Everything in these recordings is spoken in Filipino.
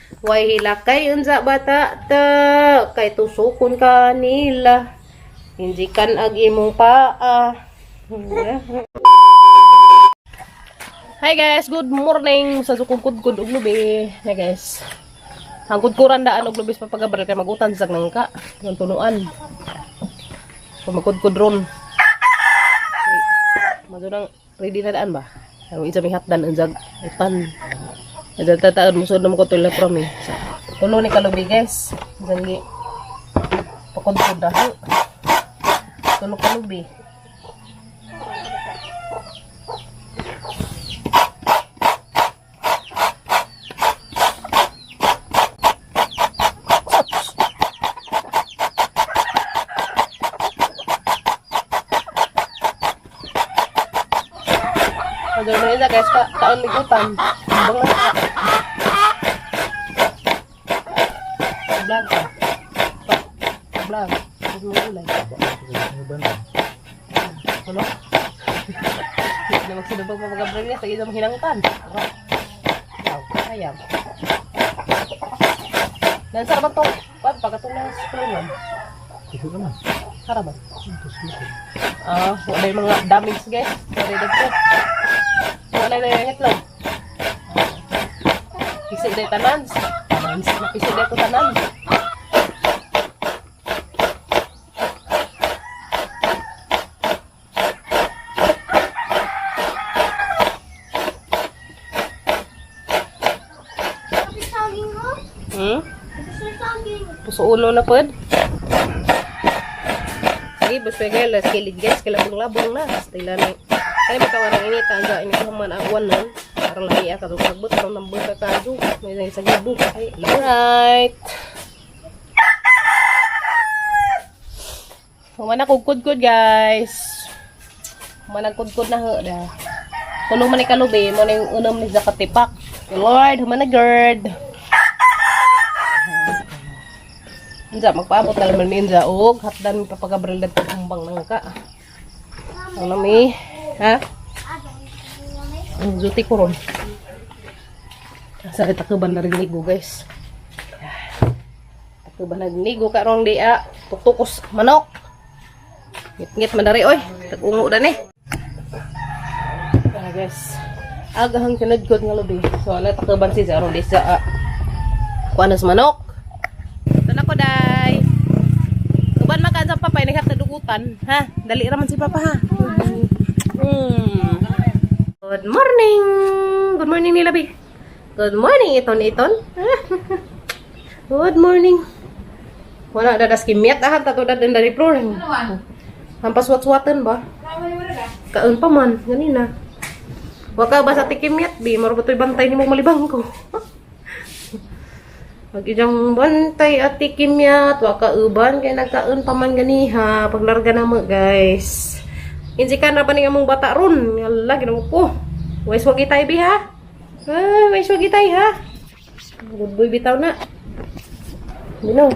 Way hilakay unsa bata ta kay tusukon ka nila. Hinjikan ag imong paa. Hi guys, good morning sa sukugkudkod og lubi. Hi guys. Ang kudkuran daan og lubis papagabral kay magutan sag nangka ng tunuan. So magkudkod ron. Madurang ready na daan ba? Ang isa may hatdan unjag ipan. Ada tataan mo sud mo ko tuloy from eh. Tulo ni kalubi guys. Jangi pakudkod daw. Tulo kalubi. Ada na guys, taon ligutan. Bang na. Vlog ka. Vlog. Ulay. Ano? Na magsidubog pa pag-vlog niya, sige na mahinangtan. Ayam. Dan sarapan to. Pagkatong na kulungan. Isu naman. Sarapan. Wala yung mga damage guys. Sorry dito. Wala na yung itlog. Pisig day tanan. Pisig day ko tanan. Puso ulo na pod. Sige, basta guys, kilid guys, kilabong-labong na. Stila na. Kaya matawarang inita, anga ini man awan nun. Parang lahi ka itong sagbot, parang nambol ka kado. May nang sa gibo. Alright. Humana kugkod-kod guys. Humana kugkod na ho. Tulong man ni kalubi, mo na yung unam ni Zakatipak. Lord, humana gird. Inja, magpaabot na naman mi Inja. Og, hatdan mi papagabral dito kumbang nangka. Ano mi? Ha? Ang juti ko ron. Sakit takuban na rin ligo guys. Takuban na rin ligo ka rong dia. Tuktukos manok. Ngit-ngit mandari oy. Tagungo na ni. Guys. Agahang sinadkod nga lubi. So, ala takuban si Zarong di sa kuanas manok. Ito na ko day. Kuban makan sa papay nagkatadugutan. Ha? Dali raman si papa ha. Good morning. Good morning ni Labi. Good morning iton. Good morning. Wala dadas kimyat ah tato dadan dari flooring. Hampas wat-watan ba? Kaon pa man ganina. Waka ba sa tikimyat bi marubotoy bantay nimo malibang ko. Magijang bantay at tikimyat waka uban kay nagkaon pa man ganiha paglarga na mo guys. Injikan na ba ni among bata ron? Yala, ginawa ko. Wais wag itay bi ha? Wais wag itay ha? Good boy bitaw na. Bino.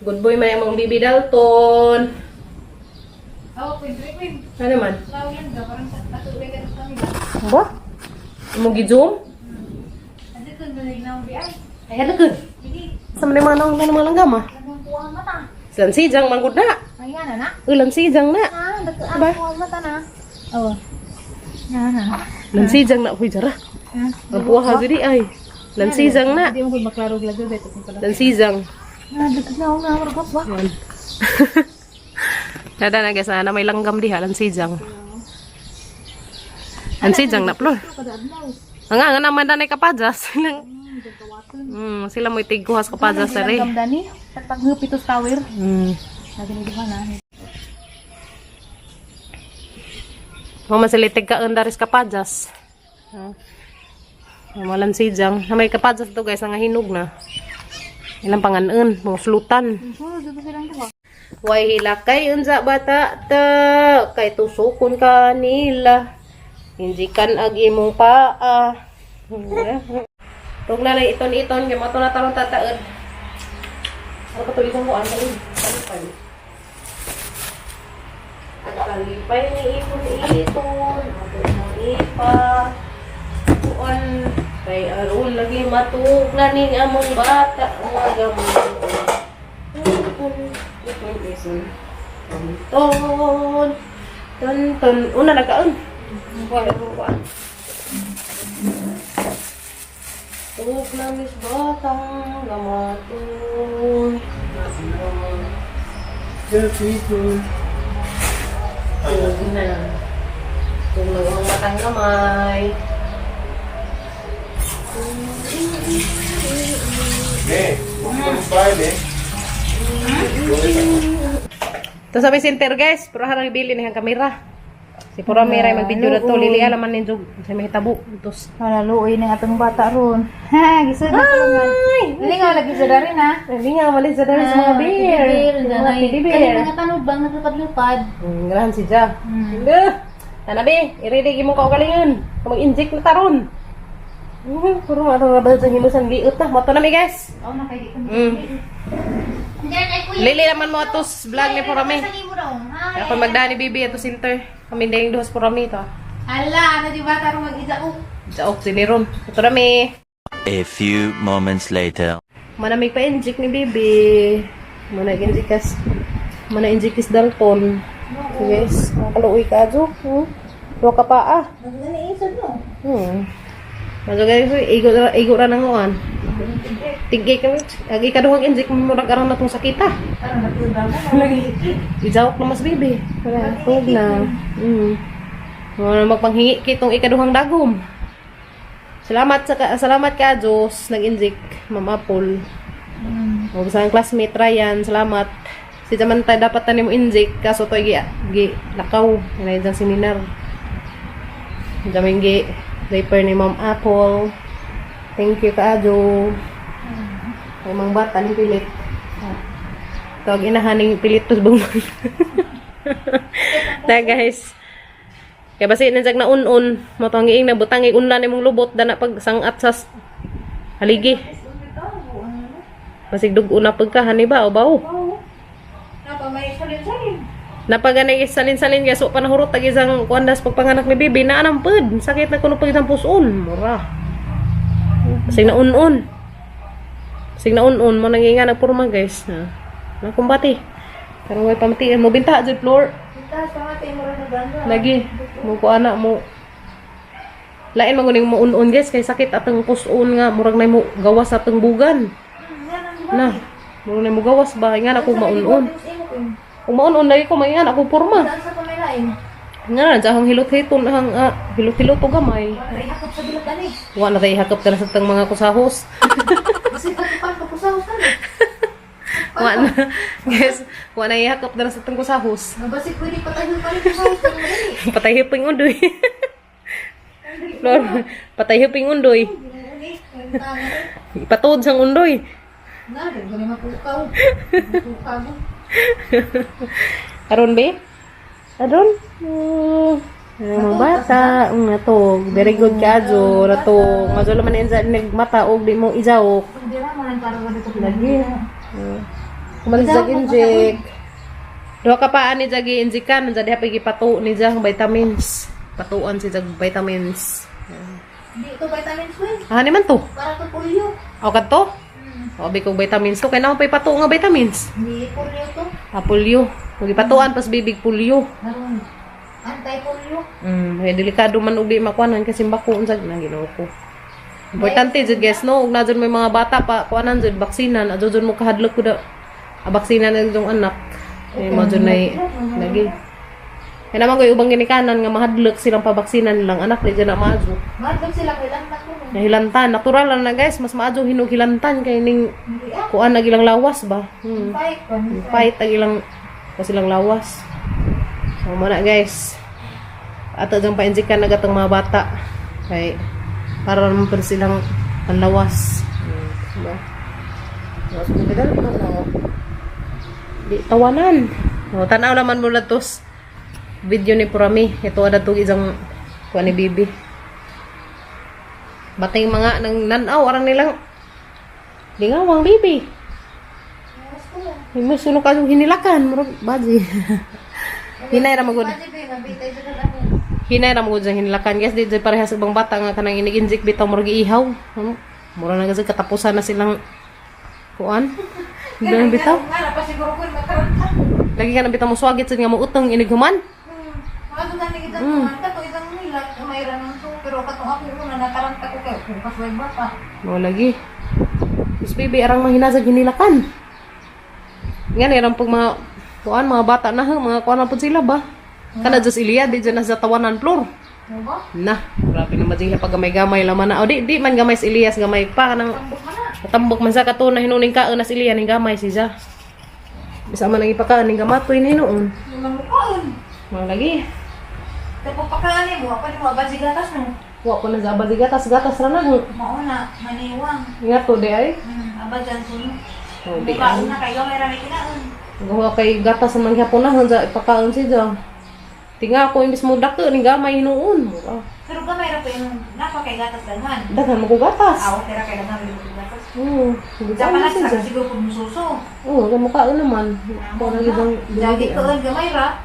Good boy man yung mga bibi Dalton. Queen. Ano man? Lawian ka, parang natuloy ka sa kanila. Ba? Mo gi-zoom? Adi ko balig na ubi ay. Ay, ano ko? Hindi. Sama ni manong langgam ah. Nagmang kuha mata. Silan sijang manggod na. Ayan na. Ulan sijang na. Dagkaan Ba? kuha mata na. Oo. Na. Lan sijang na huy jara. Ang buha ha diri ay. Lan sijang na. Hindi mo ko maklaro glago dito kung pala. Lan sijang. Dagkaan na ako na maragap ba? Dada na guys na may langgam diha lan sijang. Lan sijang na plor. Nga naman danay kapajas. Sila mo itiguhas kapajas sa re. Dani, paghupitos tower. Lagi ni na. Mama silitig ka undaris kapajas. Malan sijang. Na may kapajas to guys nga hinog na. Ilang panganon, mga flutan. Dito silang duha. Way hilakay unsa bata ta kay tusukon ka nila. Hinjikan ag imong paa. Tug lalay iton-iton kay mato na tarong tataod. Ano ka tuloy ko ano talipay. Talipay ni ipon. Ato mo ipa. Kuan Kay aron lagi matugnan ni among bata nga gamot. Ton. Ton. Una nagkaon. Kuan. Tugnan mis batang gamaton. Tugnan. Tugnan ang matang gamay. Ito sa may center guys, pero harang ibili na yung kamera. Si pura may mag-video na to, lili alaman ni Jug sa may hitabo. Tos. Malaluoy ng atong bata ron. Ha, gisod na ko nga. Hindi nga lagi sa rin ha. Hindi nga mali sa dami sa mga beer. Mga teddy beer. Kaya mga tanod bang nagkapad-lupad. Ganahan si Ja. Tanabi, iridigi mo ka ugalingan. Kung mag-inject na taron. Puro nga ba sa himusan liot na. Mato na mi guys. Oo, nakaigit ko. Lili naman mo atos vlog ni Porami. Ako magdani bibi ato center. Kami ding duhas Porami to. Hala, ano di ba tarong mag-isaok? Jaok siniron. Ito na mi. A few moments later. Manamig pa inject ni bibi. Mana injikas. Mana injikis Dalton. Yes. Nakaluoy ka jo. Ro ka pa ah. Nag-iniisod mo. Maso guys, igo ra nang uan. Tigay kami. Agi kaduhang inject mo murag aron natong sakita. Parang natulog mo. Lagi. Ijawok na mas bibi. Wala, tug na. Wala magpanghingi kitong ikaduhang dagom. Salamat ka Diyos nag-inject Ma'am Apple. O sa classmate Ryan, salamat. Si Jamantay dapat tanim mo inject kaso to gi lakaw. Inay jang seminar. Jaming diaper ni Ma'am Apple. Thank you Kaadyo. Ay mga bata ni pilit. Tawag inahaning pilit tos bumang. Na guys. Kaya basi nandiyak na un-un. Matong iing nabutang unlan imong lubot dana pag sangat sa haligi. Basig dugo na pagkahan ni ba o bao. Napamay salin-salin. Napaganay salin-salin kaya so panahurot tag isang kuandas pagpanganak ni bibi na anang pud sakit na kuno pag isang puson mura sig na un-un mo nanginga nagpurma guys na kumbati pero way pamati mo binta jud floor Kita sa mga mo rin naganda. lagi mo ko anak mo lain manguning mo un-un guys kay sakit atong puson nga murag nay mo gawas atong bugan na murag nay mo gawas ba nga na ko maun-un. Kung maun-un lagi ko mayan ako porma. Saan sa pamilain? Nga, dahang hilot-hiton hang hilot-hilot o gamay. Ihakap sa bilog ani. Wa na tayo hakap ka na sa tang mga kusahos. Kasi pagkupan ko sa usan. Wa na. Guys, wa na ihakap na sa tang kusahos. Nabasik pwede patayo pa rin sa usan. Patay hiping undoy. Lord, patay hiping undoy. Ipatuod sang undoy. Na, ganyan mapukaw. Mapukaw. Aron be? Aron? Mga bata, nato, very good ka, Jo. Nato, nga naman nagmata o di mo ijawok. Hindi naman para dito Lagi. Kumalis sa inject. Dua ka pa ani jagi injikan, jadi apa pato ni jang vitamins. Patuan si jag vitamins. Hindi ito vitamins win. Ah, ni man to. Para to polio. O kadto? O bi kog vitamins to kay naman pay pato nga vitamins. Hindi polio to. Ah, polio. Mugi patuan pas bibig polio. Naroon. Anti-polio. May delikado man ug di makuanan kasi bako unsag na Ginoo ko. Importante jud guys no, ug na jud may mga bata pa kuanan jud baksinan, adto jud mo kahadlok ko da. Baksinan ng itong anak. Eh mo jud nay lagi. Kaya naman ko ubang ginikanan nga mahadlok silang pabaksinan nilang anak di dyan na maajo. Madlog sila kay lantak ko. Nahilantan, natural lang na guys, mas maajo hinuhilantan kay ning Hindi ah. kuan na gilang lawas ba. Fight pa. Fight ang ilang silang lawas. So muna guys. Ato jang painjikan na gatong mga bata. Kay para naman pa silang panlawas. Diba? Mas magdala pa na. Di tawanan. O, tanaw naman mula tos video ni Purami. Ito ada to isang kuha ni Bibi. Batay mga nang nanaw arang nilang lingawang Bibi. May suno ka yung hinilakan. Murag baji. Hinay ra magod. Hinay ra mo gud sang hinilakan guys, di jud parehas ubang bata nga kanang inig-inject bitaw murag ihaw. Mura na kasi katapusan na silang kuan. Dili bitaw. Nga pa siguro ko mataranta. Lagi ka na bitaw mo swagit sad nga mo utong inighuman. Ano na ni kita tumanta to isang nila mayra nang to pero katong ako una nataranta ko kay kung kasway bata. Mo lagi. Mas baby arang mahinasag hinilakan. Nga ni pag mga kuan mga bata na mga kuan na pud sila ba. Kana just Ilia di dyan na sa tawanan floor. Ano ba? Nah, grabe naman sila pag gamay-gamay laman na. O di man gamay si Elias, gamay pa kanang Tambok man na. katambok man sa katuna hinuning kaon na si Elia ning gamay siya. Bisa man ang ipakaan ning gamatoy ni hinuon. Yung mukaon. Mga lagi. Tapos pakaani mo apa ni mo gatas mo. Wa ko na sa abad gatas ra na. Mauna maniwang. Nga to di ay. Abadan ko no. O di ay. Mukaon na kay gamay ra may kinaon. Gawa kay gatas man gyapon na sa ipakaon siya. Tinga ako imbis mo dako ning gamay hinuon. Pero gamay ra pa yung napa kay gatas dalhan. Daghan mo ko gatas. Aw, pero kay gamay mo gatas. Hindi Diyan pa pa na na siya. siguro kung mususo. Oo, gamukhaon naman. Parang ibang Jadi ko ang gamay ra.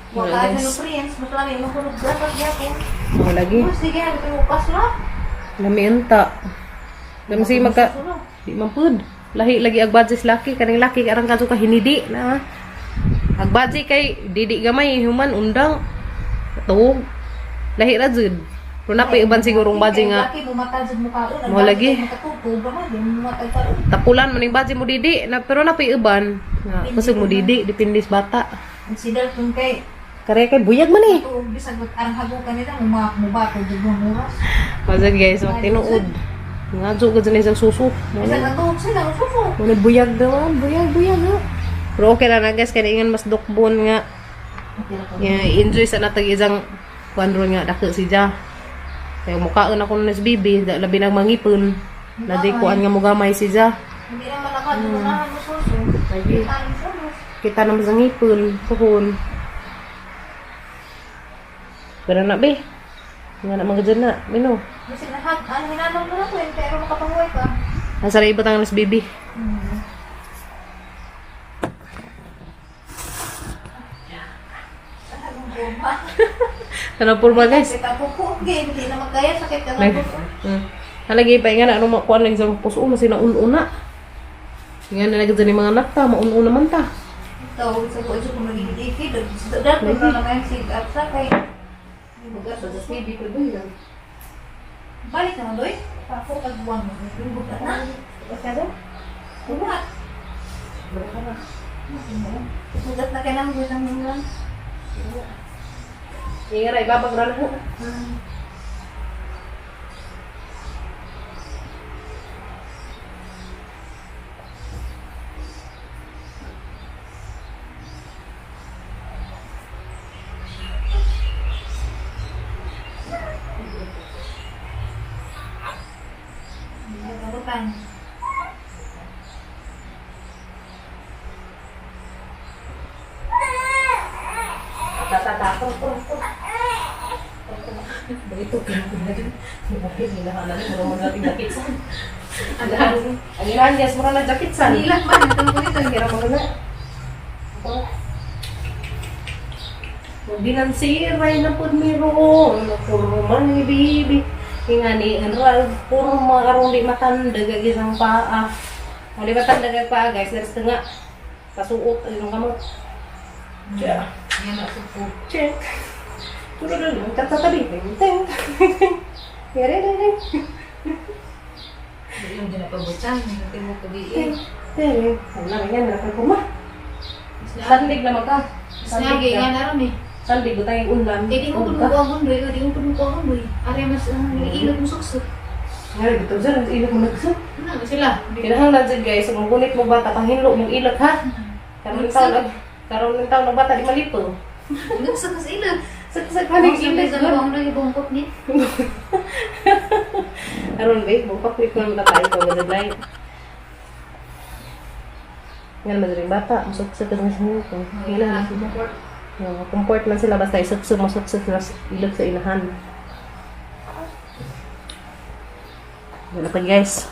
Wala, Wala guys. sa nutrients, mas lami mo kuno gatas gyapon. mga lagi. Oh, sige, ito upas na. Lami unta. Lami si magka di man pud. Lahi lagi ag budget laki kaning laki karang kaso ka hinidi na. Ag budget kay didi gamay human undang. Tuog. Lahi ra jud. Pero napay uban sigurong budget nga Laki bumata jud mo kaon. Mo lagi. Makatuto ba man, di mo matay. tapulan man ning budget mo didi na pero napay uban. Nga kusog mo didi dipindi sa bata. Ang sidal tun kay Kare kay buyag man eh. tuog bisag arang hagukan nila mubato jud mo muras. Mazag guys, wag tinuod. Nga jud gud sa susu. Bisag ang tuog sila suso. Muna buyag daw, buyag ha. Pero okay na guys, kaya ingan mas dukbon nga. Enjoy sa natag isang kwanro nga dako si Ja. Kaya mukhaon ako na si Bibi, labi nang mangipon. Nadi kuan nga mugamay si Ja. Hindi na malakad mo na mo suso. Lagi Taling suso. kita na sa ngipon, puhon. Pero na be. Nga na mga dyan na, mino. Bisag na hag, ano hinanong mo na ko pero makapanguy ka. Nasa rin ibutang na si Bibi. Ano purma guys? Kita pupo, hindi na magkaya sakit ka Like, ng pupo. halagi pa nga na ano makuha lang sa puso mo sila una. Nga na nagdala ni mga anak ta, mauna man ta. Ito, sa ko ito kung nagigidiki, dahil ko na naman si Apsa kay Bibi ko doon lang. balik naman doy. Ako kagbuwan mo, yung buka na. Masyado? Bumat. Sugat na kailangan ko ng mga. Nga na, ibabag na lang. Bukan. Begitu Ang yes, mura na jacket san. Ilan man, ito ko dito. Kira mo na. Hindi nang siray na pud miro. Puro man ni Bibi. Ingani ano puro makarong di matanda gagisang paa. Di matanda gag paa guys, there's nga kasuot yung kamot. Yeah. Yan na supo. Check. Turo lang, katatabi. Teng. Kere dere. Yung dinapabutan, yung mo kabiin. Tere, wala yan na kay kuma. Sandig na maka. Snagi, nga na rin eh. Sandig ko tayo ulan. Eh, di mo puno ko ang hundoy, di mo puno ko ang hundoy. Ari mas ilog mo suksok. Ngari bitaw dyan, ang ilog mo nagsa. Ano sila? Kinahanglan dyan guys, kung gunit mo bata, panghinlo mong ilog ha. Karoon ng taon ng bata, di malipo. Nagsak sa ilog. Saksak ka Ano ng yung ilog. sa mga naging bungkot niya? Karoon ba, bukak ko yung matatay ko, madalay. Ngayon madaling bata, masuksak ka ng sinyo ko. Ngayon na, comfort man sila, basta isukso, masuksak sila ilog sa inahan. Wala pa guys.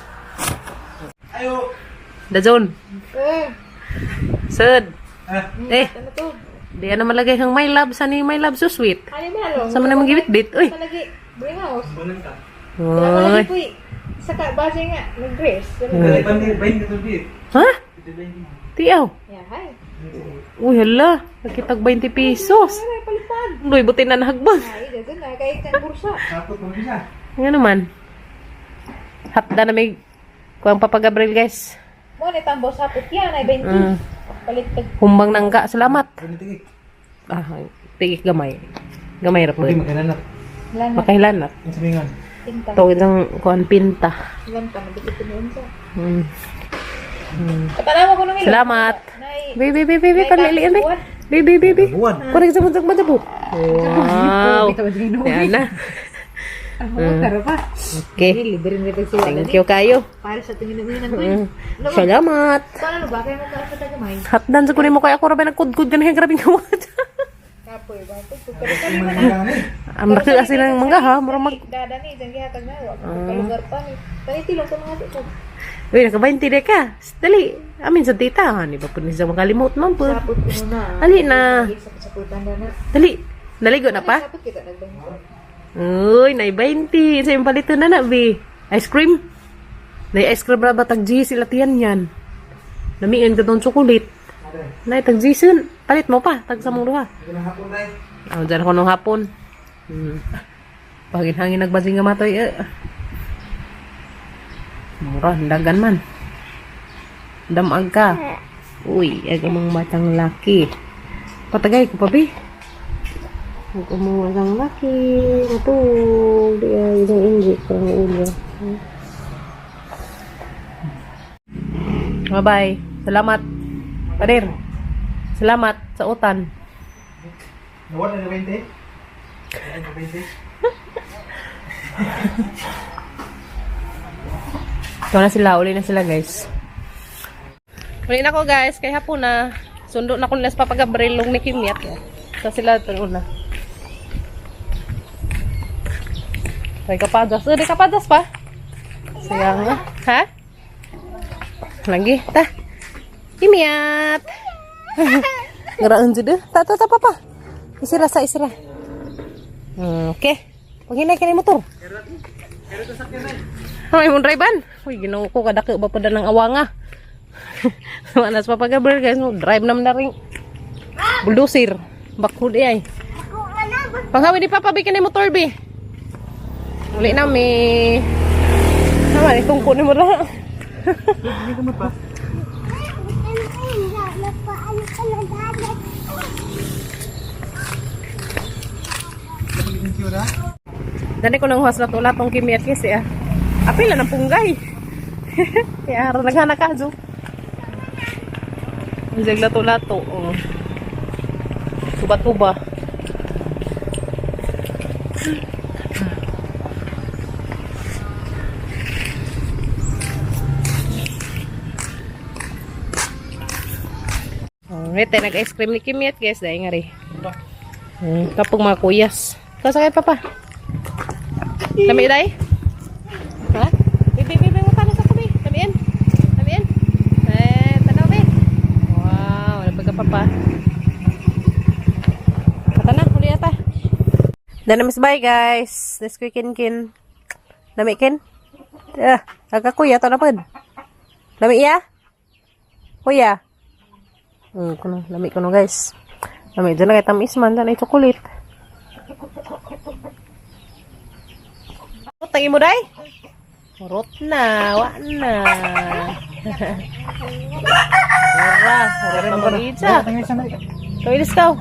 Ayo. Dazon. Sud. Eh. Di na malagay kang my love. Saan yung my love so sweet? Ano ba lalo? Saan mo na magibit-bit? Uy! Palagi, bring house. Uy! Uy, saka base nga, nag-dress. Ha? Tiyaw? Yeah, hi. Uy, hala. Nakitag 20 pesos. Ay, palipad. Uy, buti na nahagbag. Ay, doon na, kay kang bursa. Nga naman. Hatda na may kuwang Papa Gabriel, guys. Mo, nitambo sa put yan, ay 20. Palit pag Humbang nangga. Salamat. Ah, tigik gamay. Gamay ra po. lanat. Makahilanat. Tinta. Ito isang kuwan pinta. Ilan pa, nabigit ko noon sa. Hmm. Patalawa ko nung ilan. Salamat. Nay, Baby, panlilian eh. buwan. Baby. Kurang sa buntok madabok. Wow. Yan na. Karo pa. Okay. Libre nito si Wala. Thank you kayo. Para sa tingin ng ko. Salamat. Paano ba? Kaya mo ka sa tagamay. Hatdan sa kunin mo kaya ako rabay nagkudkud ka na yung grabing kamat. Kapoy ba? Kali man. Ang laki kasi ng mangga ha. Mura mag... Dada ni, dyan gihatag na. Kalugar pa ni. Paniti lang sa mga tito. Uy, naka-20 de ka. Dali. Amin sa tita. Di ba po niya makalimot man po. Sapot ko muna. Ali na. Saputan na na. Dali. Naligo na pa? Sapot kita nagbangko. Uy, nay 20. Sa yung palito na na, be. Ice cream. Nay ice cream na ba? Tag-G sila tiyan yan. Namiin ka tong chocolate. Nay, tag-G sun. Palit mo pa. Tag sa mong duha. Dyan ako nung hapon. Pagin-hangin nagbasing nga matoy. Mura, dagan man. Damag ka. Uy, agamang matang laki. Patagay ko pa, be. Agamang matang laki. Matug. Di ay, isang injik. Parang ulo. Bye-bye. Salamat. Padir. Salamat sa utan. Nawala na 20? Ito na sila. Uli na sila, guys. Uli na ko, guys. Kaya hapon na. Sundo na ko nila sa Papa Gabriel nung ni Kimyat. Sa sila ito una. May kapadas. May kapadas pa. Sayang nga. Ha? Lagi. Ta. Kimyat. Ngaraan dyan deh. Ta, papa. Isira. Okay. Paghinay ka na yung motor. May mong drive-an. Uy, ginawa ko kadako ba pa ng awanga. Manas Papa Gabriel, guys. Drive naman na rin. Bulldozer. Backhood ay. Panghawi di Papa, bikin yung motor, bi. Uli na, may... Sama, itong kunin mo na. Dali ko nang huwas na tula tong Kimyat kasi apil na ng punggay. Kaya harap naghanak ka, Jo. Ang lato-lato. Oh. Tuba-tuba. Ito, nag-ice cream ni Kimyat, guys. Dahil nga rin. Kapag mga kuyas. Kasakit, Papa. Lami, Day? Ha? Bibi, mo paano sa kami? Lamiin? Tanaw, be. Wow, nabagka, Papa. Katana, huli ata. Dana, Miss Bye, guys. Let's go, kin. Lami, kin? Agak kuya, ito na po. Lami, iya? Kuya? Lami ko no, guys. Lami, dyan na kay tamis man. Dyan ay chocolate. Tangi mo, Day? Rot na. Wa na. Ora. Ora na marita. Kau ilis kau.